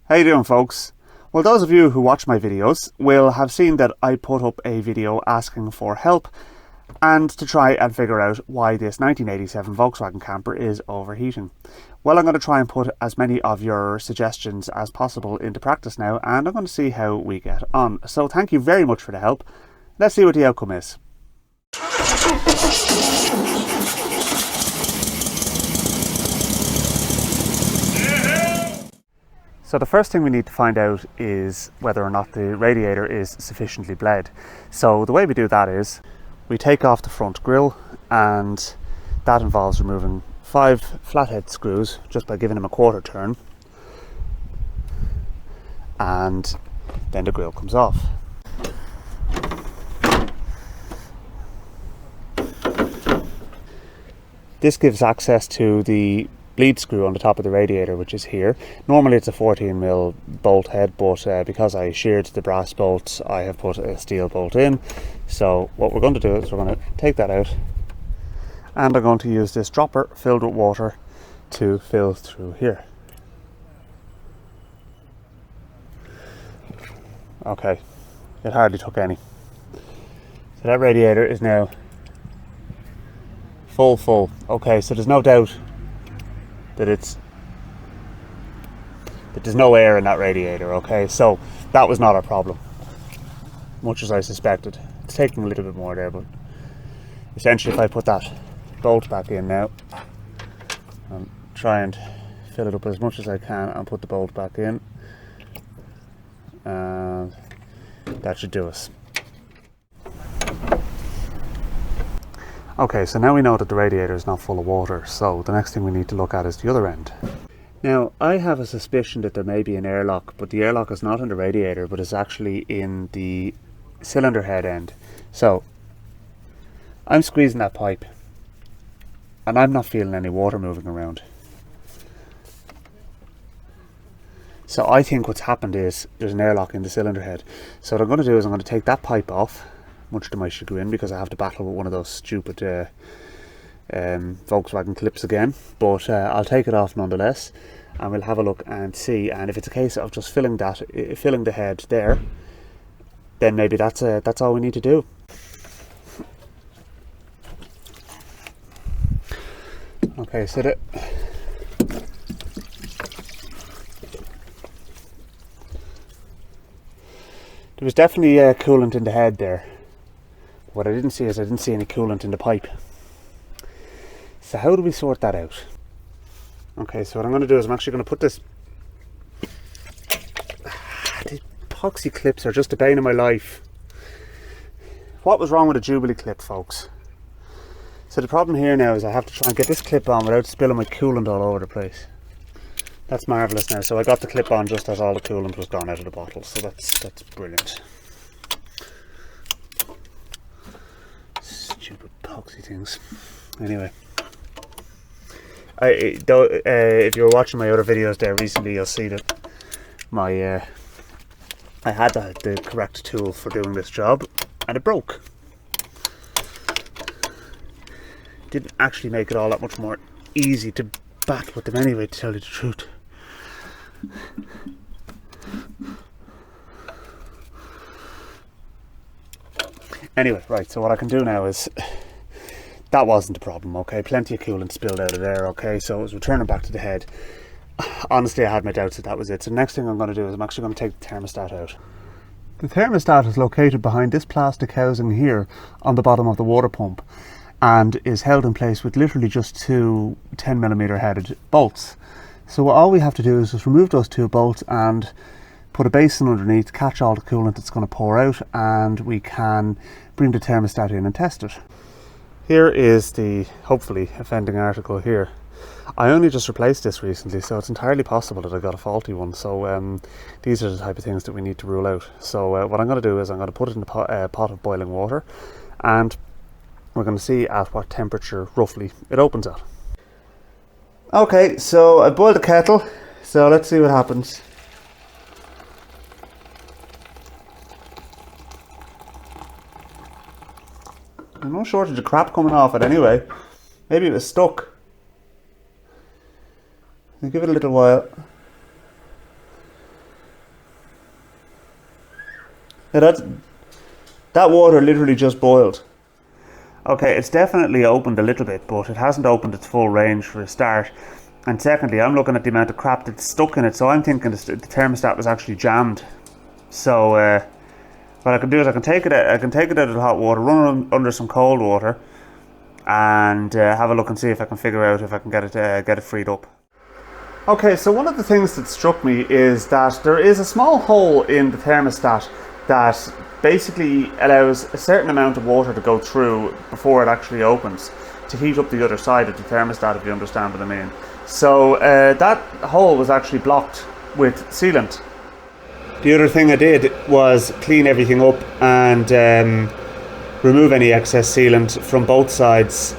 How you doing, folks? Well, those of you who watch my videos will have seen that I put up a video asking for help and to try and figure out why this 1987 Volkswagen camper is overheating. Well, I'm going to try and put as many of your suggestions as possible into practice now, and I'm going to see how we get on. So thank you very much for the help. Let's see what the outcome is. So the first thing we need to find out is whether or not the radiator is sufficiently bled. So the way we do that is we take off the front grille, and that involves removing 5 flathead screws just by giving them a quarter turn, and then the grille comes off. This gives access to the bleed screw on the top of the radiator, which is here. Normally it's a 14mm bolt head, but because I sheared the brass bolts, I have put a steel bolt in. So what we're going to do is we're going to take that out, and I'm going to use this dropper filled with water to fill through here. Okay, it hardly took any. So that radiator is now full. Okay, so there's no doubt that there's no air in that radiator. Okay, so that was not a problem, much as I suspected. It's taking a little bit more there, but essentially if I put that bolt back in now and try and fill it up as much as I can and put the bolt back in, and that should do us. Okay, so now we know that the radiator is not full of water, so the next thing we need to look at is the other end. Now, I have a suspicion that there may be an airlock, but the airlock is not in the radiator, but is actually in the cylinder head end. So, I'm squeezing that pipe, and I'm not feeling any water moving around. So I think what's happened is there's an airlock in the cylinder head. So what I'm going to do is I'm going to take that pipe off, much to my chagrin, because I have to battle with one of those stupid Volkswagen clips again, but I'll take it off nonetheless, and we'll have a look and see. And if it's a case of just filling the head there, then maybe that's all we need to do. Okay, so there was definitely coolant in the head there. What I didn't see is I didn't see any coolant in the pipe. So how do we sort that out? Okay, so what I'm going to do is I'm actually going to put this... These epoxy clips are just a bane of my life. What was wrong with a Jubilee clip, folks? So the problem here now is I have to try and get this clip on without spilling my coolant all over the place. That's marvellous now. So I got the clip on just as all the coolant was gone out of the bottle. So that's brilliant. Stupid epoxy things. Anyway, if you were watching my other videos there recently, you'll see that my I had the correct tool for doing this job, and it broke. Didn't actually make it all that much more easy to bat with them anyway, to tell you the truth. Anyway, right, so what I can do now is, that wasn't the problem, okay? Plenty of coolant spilled out of there, okay? So it was returning back to the head. Honestly, I had my doubts that was it. So the next thing I'm going to do is I'm actually going to take the thermostat out. The thermostat is located behind this plastic housing here on the bottom of the water pump, and is held in place with literally just 2 10mm headed bolts. So all we have to do is just remove those 2 bolts and put a basin underneath, catch all the coolant that's going to pour out, and we can bring the thermostat in and test it. Here is the hopefully offending article here. I only just replaced this recently, so it's entirely possible that I got a faulty one. So these are the type of things that we need to rule out. So what I'm going to do is I'm going to put it in a pot of boiling water, and we're going to see at what temperature roughly it opens at. Okay, so I boiled the kettle, so let's see what happens. There's no shortage of crap coming off it anyway. Maybe it was stuck. I'll give it a little while. Now that water literally just boiled. Okay, it's definitely opened a little bit, but it hasn't opened its full range for a start. And secondly, I'm looking at the amount of crap that's stuck in it, so I'm thinking the thermostat was actually jammed. So what I can do is I can take it out of the hot water, run it under some cold water, and have a look and see if I can figure out if I can get it freed up. Okay, so one of the things that struck me is that there is a small hole in the thermostat that basically allows a certain amount of water to go through before it actually opens to heat up the other side of the thermostat, if you understand what I mean. So that hole was actually blocked with sealant. The other thing I did was clean everything up and remove any excess sealant from both sides,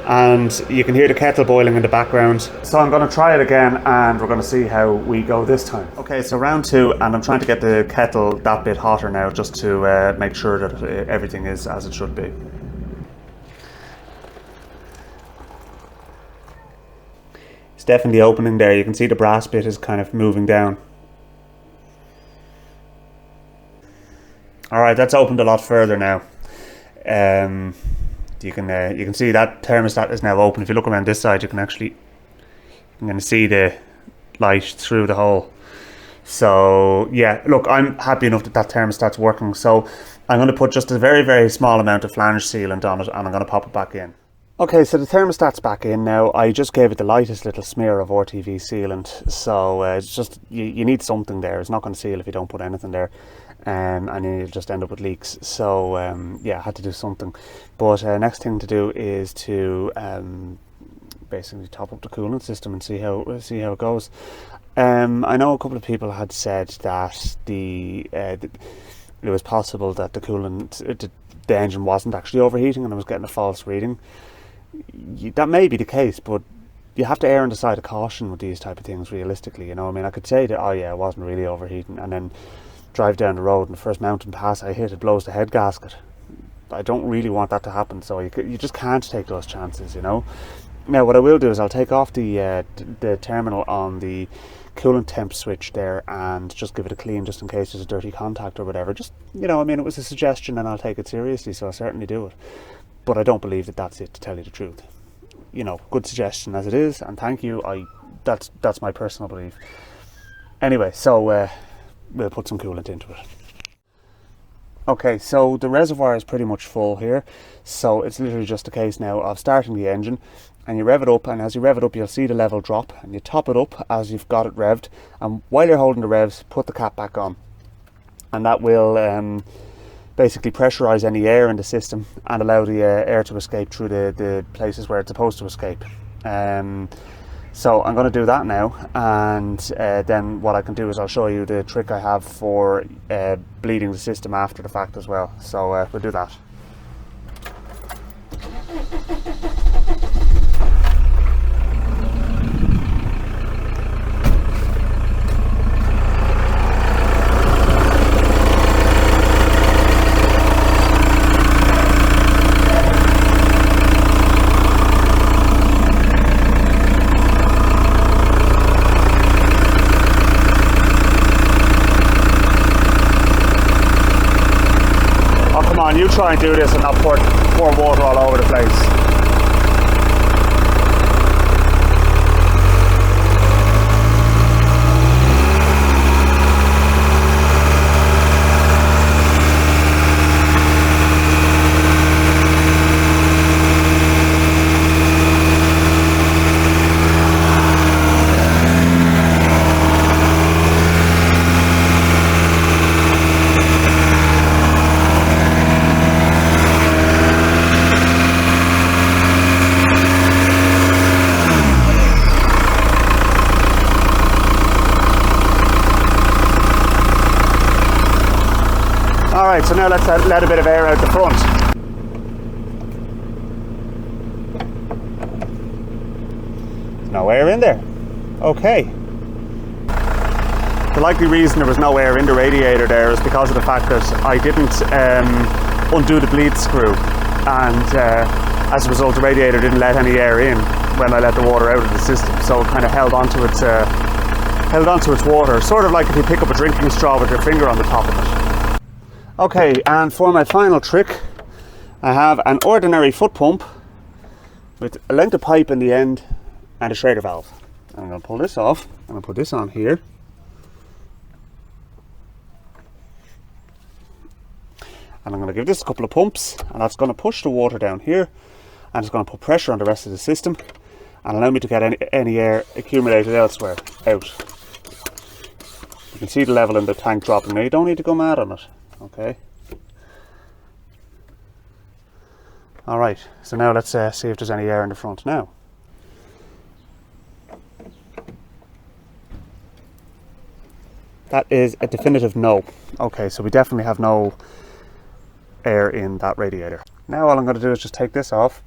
and you can hear the kettle boiling in the background. So I'm going to try it again and we're going to see how we go this time. Okay, so round 2, and I'm trying to get the kettle that bit hotter now just to make sure that everything is as it should be. It's definitely opening there. You can see the brass bit is kind of moving down. Alright, that's opened a lot further now. You can see that thermostat is now open. If you look around this side, you can see the light through the hole. So yeah, look, I'm happy enough that thermostat's working. So I'm going to put just a very, very small amount of flange sealant on it, and I'm going to pop it back in. Okay, so the thermostat's back in now. I just gave it the lightest little smear of RTV sealant. So it's just, you need something there. It's not going to seal if you don't put anything there. And then you'll just end up with leaks. So yeah, I had to do something. But next thing to do is to basically top up the coolant system and see how it goes. I know a couple of people had said that it was possible that the coolant, the engine wasn't actually overheating and it was getting a false reading. That may be the case, but you have to err on the side of caution with these type of things, realistically. You know, I mean, I could say that, oh yeah, it wasn't really overheating, and then drive down the road and the first mountain pass I hit, it blows the head gasket. I don't really want that to happen, so you just can't take those chances, you know. Now what I will do is I'll take off the terminal on the coolant temp switch there and just give it a clean, just in case there's a dirty contact or whatever. Just, you know, I mean, it was a suggestion and I'll take it seriously, so I'll certainly do it. But I don't believe that that's it, to tell you the truth. You know, good suggestion as it is, and thank you. That's my personal belief. Anyway, so we'll put some coolant into it. Okay, so the reservoir is pretty much full here, so it's literally just a case now of starting the engine, and you rev it up, and as you rev it up you'll see the level drop, and you top it up as you've got it revved, and while you're holding the revs, put the cap back on, and that will basically pressurize any air in the system and allow the air to escape through the places where it's supposed to escape. So I'm going to do that now, and then what I can do is I'll show you the trick I have for bleeding the system after the fact as well. So we'll do that. You try and do this and not pour water all over the place. Alright, so now let's let a bit of air out the front. There's no air in there. Okay. The likely reason there was no air in the radiator there is because of the fact that I didn't undo the bleed screw, and as a result the radiator didn't let any air in when I let the water out of the system, so it kind of held onto its water, sort of like if you pick up a drinking straw with your finger on the top of it. Okay, and for my final trick, I have an ordinary foot pump with a length of pipe in the end and a Schrader valve. I'm going to pull this off. I'm going to put this on here. And I'm going to give this a couple of pumps, and that's going to push the water down here, and it's going to put pressure on the rest of the system and allow me to get any air accumulated elsewhere out. You can see the level in the tank dropping. Now you don't need to go mad on it, okay? Alright, so now let's see if there's any air in the front now. That is a definitive no. Okay, so we definitely have no air in that radiator. Now all I'm going to do is just take this off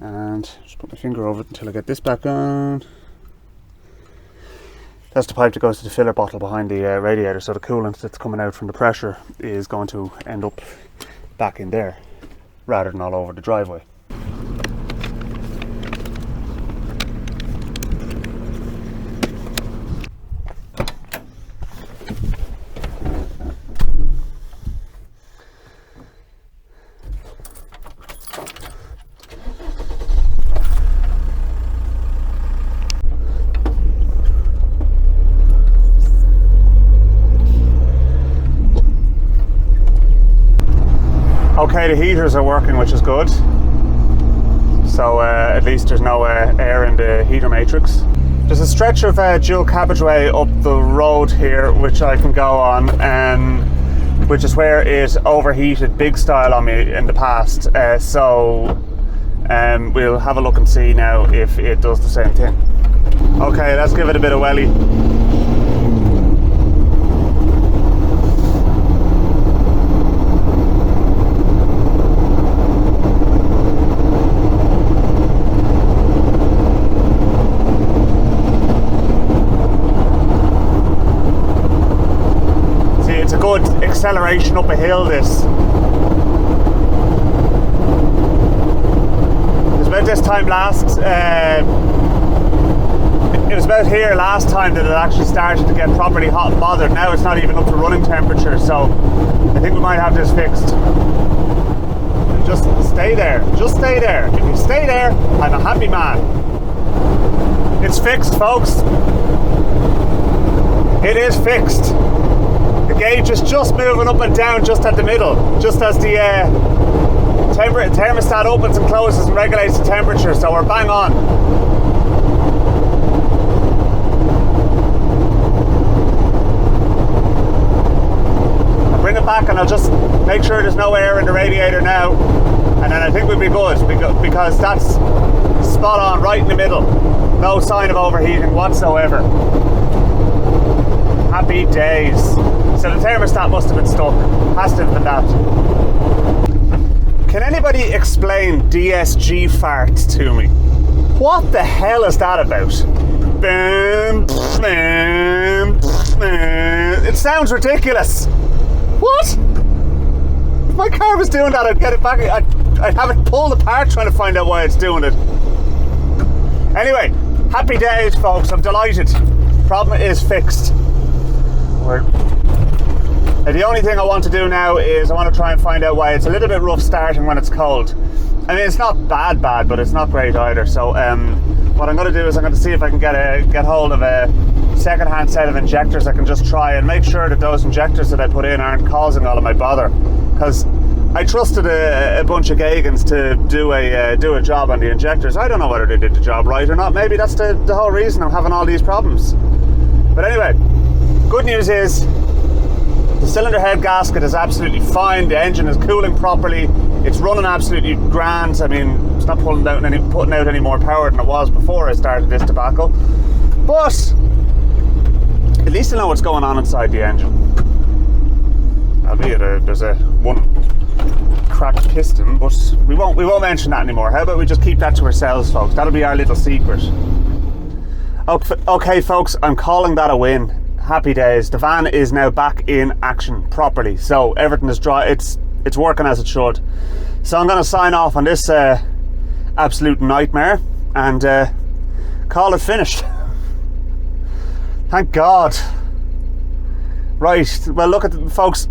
and just put my finger over it until I get this back on. That's the pipe that goes to the filler bottle behind the radiator, so the coolant that's coming out from the pressure is going to end up back in there rather than all over the driveway. Okay, the heaters are working, which is good. So at least there's no air in the heater matrix. There's a stretch of dual cabbageway up the road here which I can go on, which is where it overheated big style on me in the past. So we'll have a look and see now if it does the same thing. Okay, let's give it a bit of welly. Acceleration up a hill. This it was about this time last it was about here last time that it actually started to get properly hot and bothered. Now it's not even up to running temperature, so I think we might have this fixed. Just stay there, just stay there. If you stay there, I'm a happy man. It's fixed, folks. It is fixed. The gauge is just moving up and down just at the middle, just as the thermostat opens and closes and regulates the temperature, so we're bang on. I'll bring it back and I'll just make sure there's no air in the radiator now, and then I think we'll be good, because that's spot on, right in the middle. No sign of overheating whatsoever. Happy days. So the thermostat must have been stuck. Has to have been that. Can anybody explain DSG farts to me? What the hell is that about? It sounds ridiculous. What? If my car was doing that, I'd get it back. I'd have it pulled apart trying to find out why it's doing it. Anyway, happy days, folks. I'm delighted. Problem is fixed. The only thing I want to do now is I want to try and find out why it's a little bit rough starting when it's cold. I mean, it's not bad, but it's not great either. So what I'm going to do is I'm going to see if I can get hold of a second-hand set of injectors. I can just try and make sure that those injectors that I put in aren't causing all of my bother. Because I trusted a bunch of Gagans to do a job on the injectors. I don't know whether they did the job right or not. Maybe that's the whole reason I'm having all these problems. But anyway, good news is the cylinder head gasket is absolutely fine. The engine is cooling properly. It's running absolutely grand. I mean, it's not putting out any more power than it was before I started this debacle. But at least I know what's going on inside the engine. Albeit there's one cracked piston, but we won't mention that anymore. How about we just keep that to ourselves, folks? That'll be our little secret. Okay, folks, I'm calling that a win. Happy days. The van is now back in action properly, so everything is dry. It's working as it should. So I'm going to sign off on this absolute nightmare and call it finished. Thank God. Right, well look at folks,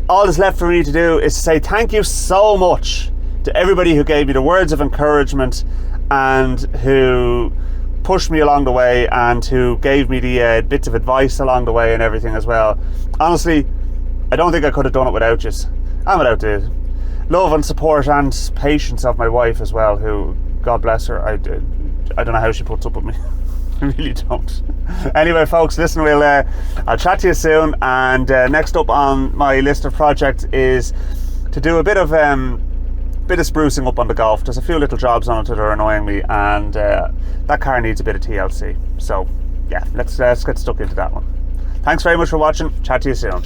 all that's left for me to do is to say thank you so much to everybody who gave me the words of encouragement and who pushed me along the way and who gave me the bits of advice along the way and everything as well. Honestly, I don't think I could have done it without you, and without the love and support and patience of my wife as well, who, God bless her, I don't know how she puts up with me. I really don't. Anyway folks, listen, I'll chat to you soon, and next up on my list of projects is to do a bit of sprucing up on the Golf. There's a few little jobs on it that are annoying me, and that car needs a bit of TLC. So yeah, let's get stuck into that one. Thanks very much for watching. Chat to you soon.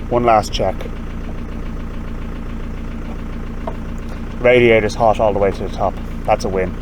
One last check. Radiator's hot all the way to the top. That's a win.